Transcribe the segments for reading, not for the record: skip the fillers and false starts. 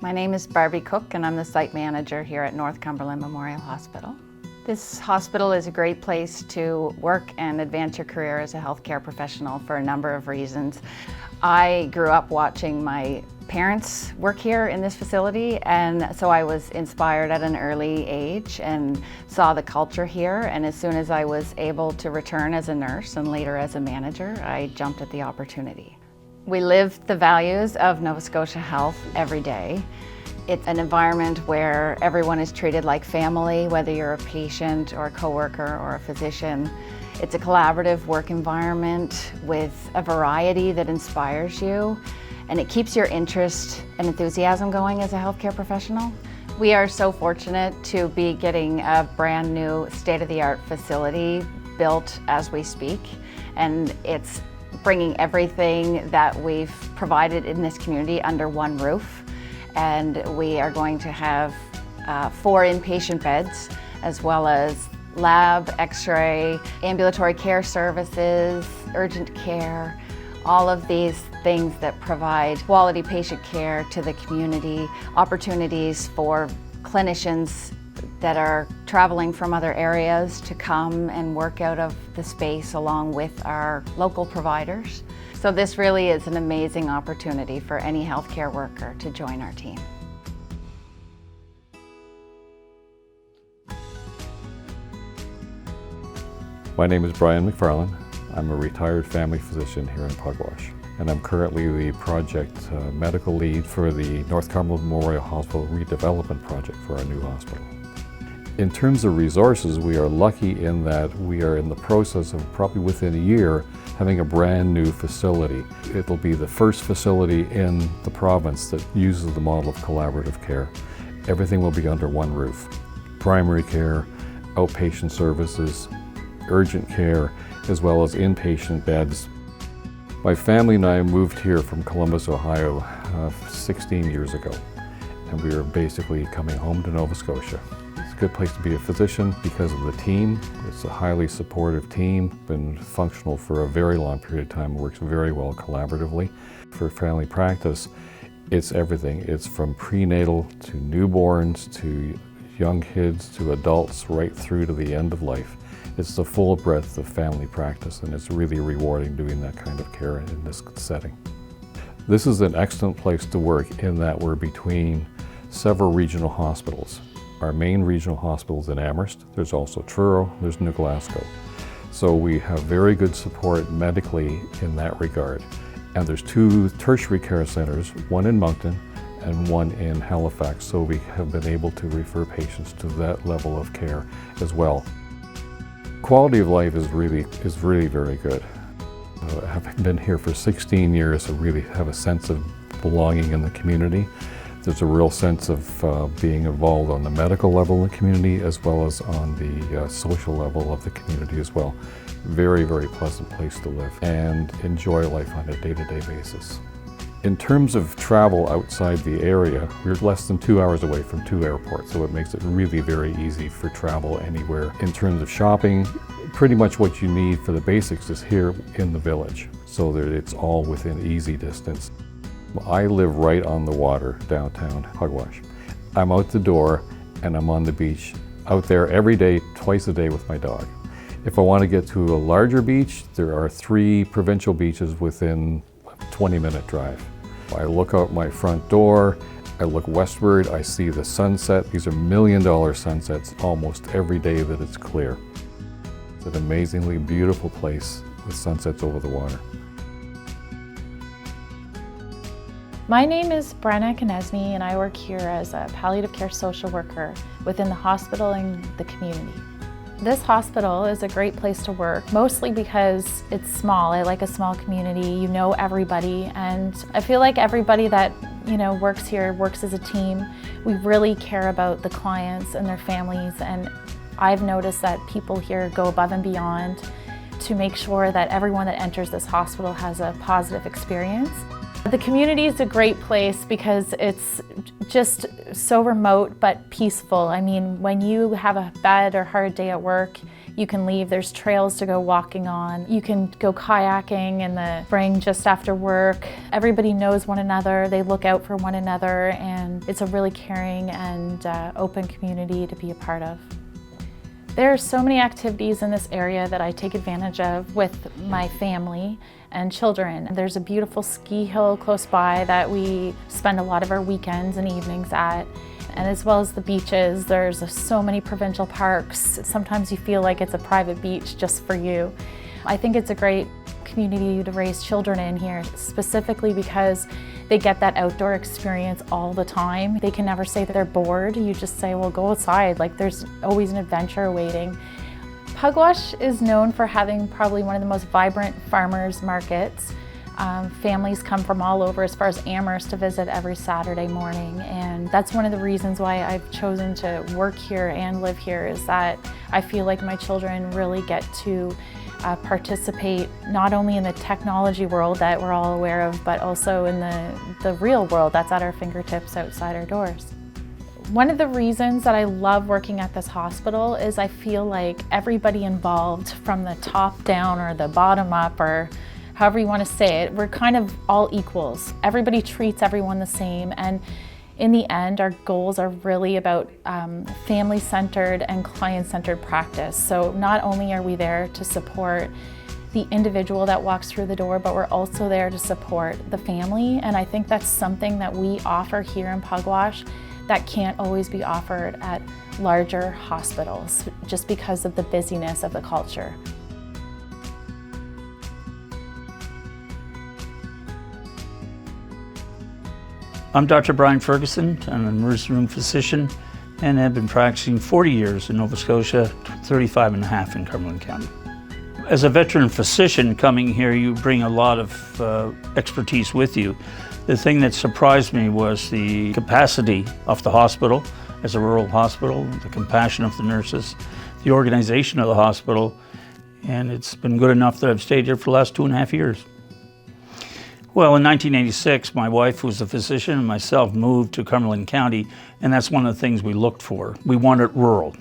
My name is Barbie Cook and I'm the site manager here at Northumberland Memorial Hospital. This hospital is a great place to work and advance your career as a healthcare professional for a number of reasons. I grew up watching my parents work here in this facility, and so I was inspired at an early age and saw the culture here, and as soon as I was able to return as a nurse and later as a manager, I jumped at the opportunity. We live the values of Nova Scotia Health every day. It's an environment where everyone is treated like family, whether you're a patient or a coworker or a physician. It's a collaborative work environment with a variety that inspires you, and it keeps your interest and enthusiasm going as a healthcare professional. We are so fortunate to be getting a brand new state-of-the-art facility built as we speak, and it's bringing everything that we've provided in this community under one roof. And we are going to have 4 inpatient beds, as well as lab, x-ray, ambulatory care services, urgent care, all of these things that provide quality patient care to the community, opportunities for clinicians that are traveling from other areas to come and work out of the space along with our local providers. So this really is an amazing opportunity for any healthcare worker to join our team. My name is Brian McFarlane. I'm a retired family physician here in Pugwash, and I'm currently the project medical lead for the Northumberland Memorial Hospital redevelopment project for our new hospital. In terms of resources, we are lucky in that we are in the process of probably within a year having a brand new facility. It'll be the first facility in the province that uses the model of collaborative care. Everything will be under one roof. Primary care, outpatient services, urgent care, as well as inpatient beds. My family and I moved here from Columbus, Ohio 16 years ago, and we are basically coming home to Nova Scotia. It's a good place to be a physician because of the team. It's a highly supportive team, been functional for a very long period of time, works very well collaboratively. For family practice, it's everything. It's from prenatal to newborns to young kids to adults right through to the end of life. It's the full breadth of family practice, and it's really rewarding doing that kind of care in this setting. This is an excellent place to work in that we're between several regional hospitals. Our main regional hospital is in Amherst. There's also Truro, there's New Glasgow. So we have very good support medically in that regard. And there's 2 tertiary care centers, one in Moncton and one in Halifax. So we have been able to refer patients to that level of care as well. Quality of life is really very good. Having been here for 16 years, I really have a sense of belonging in the community. There's a real sense of being involved on the medical level of the community as well as on the social level of the community as well. Very, very pleasant place to live and enjoy life on a day-to-day basis. In terms of travel outside the area, we're less than 2 hours away from 2 airports, so it makes it really very easy for travel anywhere. In terms of shopping, pretty much what you need for the basics is here in the village, so that it's all within easy distance. I live right on the water downtown Pugwash. I'm out the door and I'm on the beach, out there every day, twice a day with my dog. If I want to get to a larger beach, there are 3 provincial beaches within a 20-minute drive. I look out my front door, I look westward, I see the sunset. These are $1 million sunsets almost every day that it's clear. It's an amazingly beautiful place with sunsets over the water. My name is Brenna Knesny, and I work here as a palliative care social worker within the hospital and the community. This hospital is a great place to work, mostly because it's small. I like a small community, you know everybody, and I feel like everybody that works here works as a team. We really care about the clients and their families, and I've noticed that people here go above and beyond to make sure that everyone that enters this hospital has a positive experience. The community is a great place because it's just so remote but peaceful. I mean, when you have a bad or hard day at work, you can leave. There's trails to go walking on. You can go kayaking in the spring just after work. Everybody knows one another. They look out for one another, and it's a really caring and open community to be a part of. There are so many activities in this area that I take advantage of with my family and children. There's a beautiful ski hill close by that we spend a lot of our weekends and evenings at. And as well as the beaches, there's so many provincial parks. Sometimes you feel like it's a private beach just for you. I think it's a great community to raise children in here, specifically because they get that outdoor experience all the time. They can never say that they're bored. You just say, well, go outside. Like, there's always an adventure awaiting. Pugwash is known for having probably one of the most vibrant farmers markets. Families come from all over, as far as Amherst, to visit every Saturday morning, and that's one of the reasons why I've chosen to work here and live here, is that I feel like my children really get to participate not only in the technology world that we're all aware of, but also in the real world that's at our fingertips outside our doors. One of the reasons that I love working at this hospital is I feel like everybody involved, from the top down or the bottom up, or however you want to say it, we're kind of all equals. Everybody treats everyone the same, and in the end, our goals are really about family-centered and client-centered practice. So not only are we there to support the individual that walks through the door, but we're also there to support the family, and I think that's something that we offer here in Pugwash that can't always be offered at larger hospitals, just because of the busyness of the culture. I'm Dr. Brian Ferguson. I'm an emergency room physician and have been practicing 40 years in Nova Scotia, 35 and a half in Cumberland County. As a veteran physician coming here, you bring a lot of expertise with you. The thing that surprised me was the capacity of the hospital as a rural hospital, the compassion of the nurses, the organization of the hospital, and it's been good enough that I've stayed here for the last 2.5 years. Well, in 1986, my wife, who was a physician, and myself moved to Cumberland County, and that's one of the things we looked for. We wanted rural.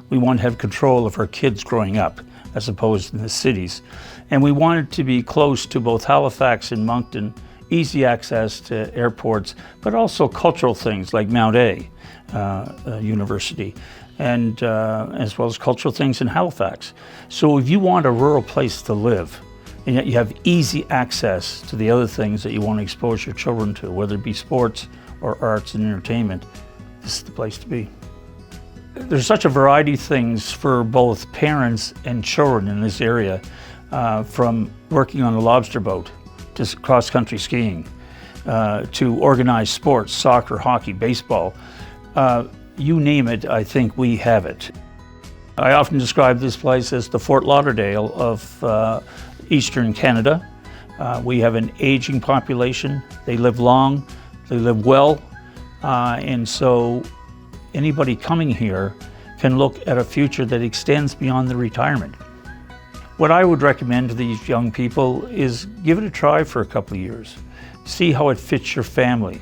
We wanted to have control of our kids growing up, as opposed to the cities. And we wanted to be close to both Halifax and Moncton, easy access to airports, but also cultural things like Mount A University, and as well as cultural things in Halifax. So if you want a rural place to live, and yet you have easy access to the other things that you want to expose your children to, whether it be sports or arts and entertainment, this is the place to be. There's such a variety of things for both parents and children in this area, from working on a lobster boat to cross-country skiing, to organized sports, soccer, hockey, baseball. You name it, I think we have it. I often describe this place as the Fort Lauderdale of Eastern Canada. We have an aging population. They live long, they live well, and so anybody coming here can look at a future that extends beyond the retirement. What I would recommend to these young people is give it a try for a couple of years. See how it fits your family,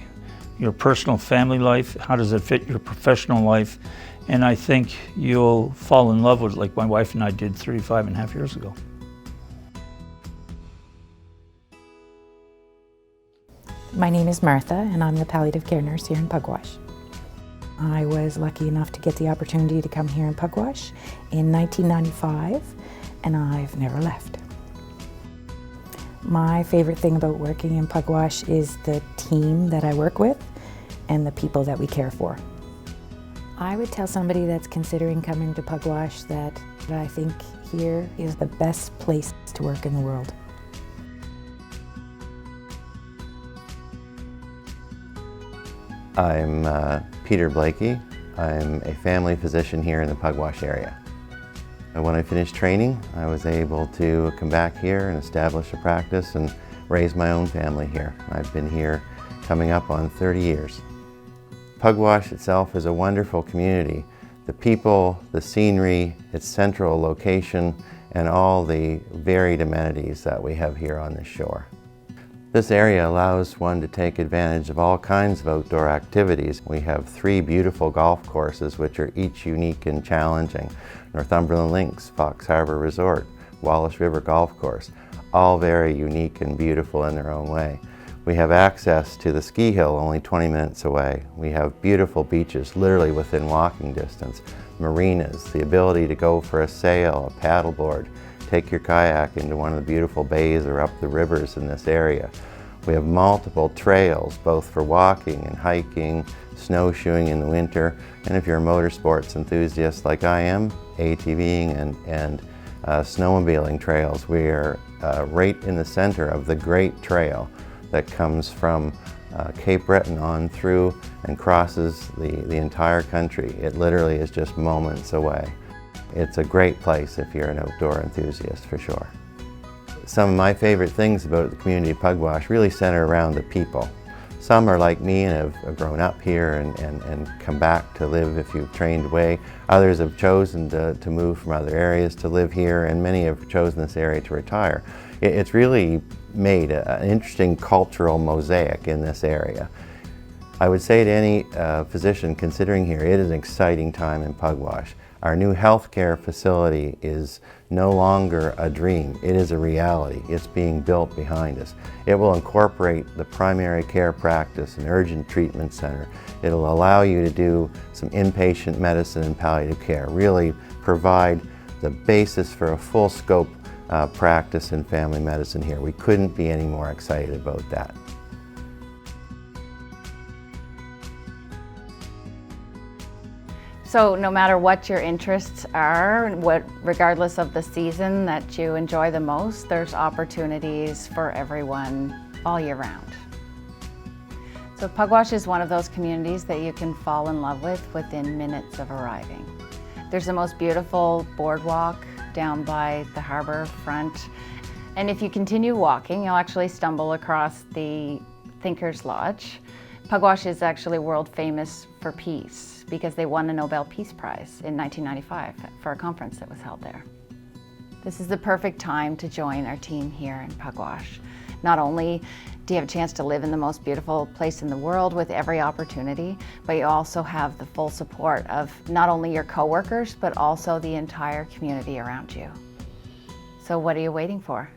your personal family life, how does it fit your professional life, and I think you'll fall in love with it like my wife and I did 35 and a half years ago. My name is Martha, and I'm the palliative care nurse here in Pugwash. I was lucky enough to get the opportunity to come here in Pugwash in 1995, and I've never left. My favorite thing about working in Pugwash is the team that I work with and the people that we care for. I would tell somebody that's considering coming to Pugwash that I think here is the best place to work in the world. I'm Peter Blakey. I'm a family physician here in the Pugwash area. And when I finished training, I was able to come back here and establish a practice and raise my own family here. I've been here coming up on 30 years. Pugwash itself is a wonderful community. The people, the scenery, its central location, and all the varied amenities that we have here on this shore. This area allows one to take advantage of all kinds of outdoor activities. We have 3 beautiful golf courses which are each unique and challenging. Northumberland Links, Fox Harb'r Resort, Wallace River Golf Course, all very unique and beautiful in their own way. We have access to the ski hill only 20 minutes away. We have beautiful beaches literally within walking distance, marinas, the ability to go for a sail, a paddleboard, take your kayak into one of the beautiful bays or up the rivers in this area. We have multiple trails, both for walking and hiking, snowshoeing in the winter, and if you're a motorsports enthusiast like I am, ATVing and snowmobiling trails. We are right in the center of the Great Trail that comes from Cape Breton on through and crosses the entire country. It literally is just moments away. It's a great place if you're an outdoor enthusiast, for sure. Some of my favorite things about the community of Pugwash really center around the people. Some are like me and have grown up here and come back to live if you've trained away. Others have chosen to move from other areas to live here, and many have chosen this area to retire. It's really made an interesting cultural mosaic in this area. I would say to any physician considering here, it is an exciting time in Pugwash. Our new healthcare facility is no longer a dream, it is a reality. It's being built behind us. It will incorporate the primary care practice and urgent treatment center. It'll allow you to do some inpatient medicine and palliative care, really provide the basis for a full scope practice in family medicine here. We couldn't be any more excited about that. So no matter what your interests are, regardless of the season that you enjoy the most, there's opportunities for everyone all year round. So Pugwash is one of those communities that you can fall in love with within minutes of arriving. There's the most beautiful boardwalk down by the harbor front. And if you continue walking, you'll actually stumble across the Thinker's Lodge. Pugwash is actually world famous for peace because they won the Nobel Peace Prize in 1995 for a conference that was held there. This is the perfect time to join our team here in Pugwash. Not only do you have a chance to live in the most beautiful place in the world with every opportunity, but you also have the full support of not only your coworkers, but also the entire community around you. So what are you waiting for?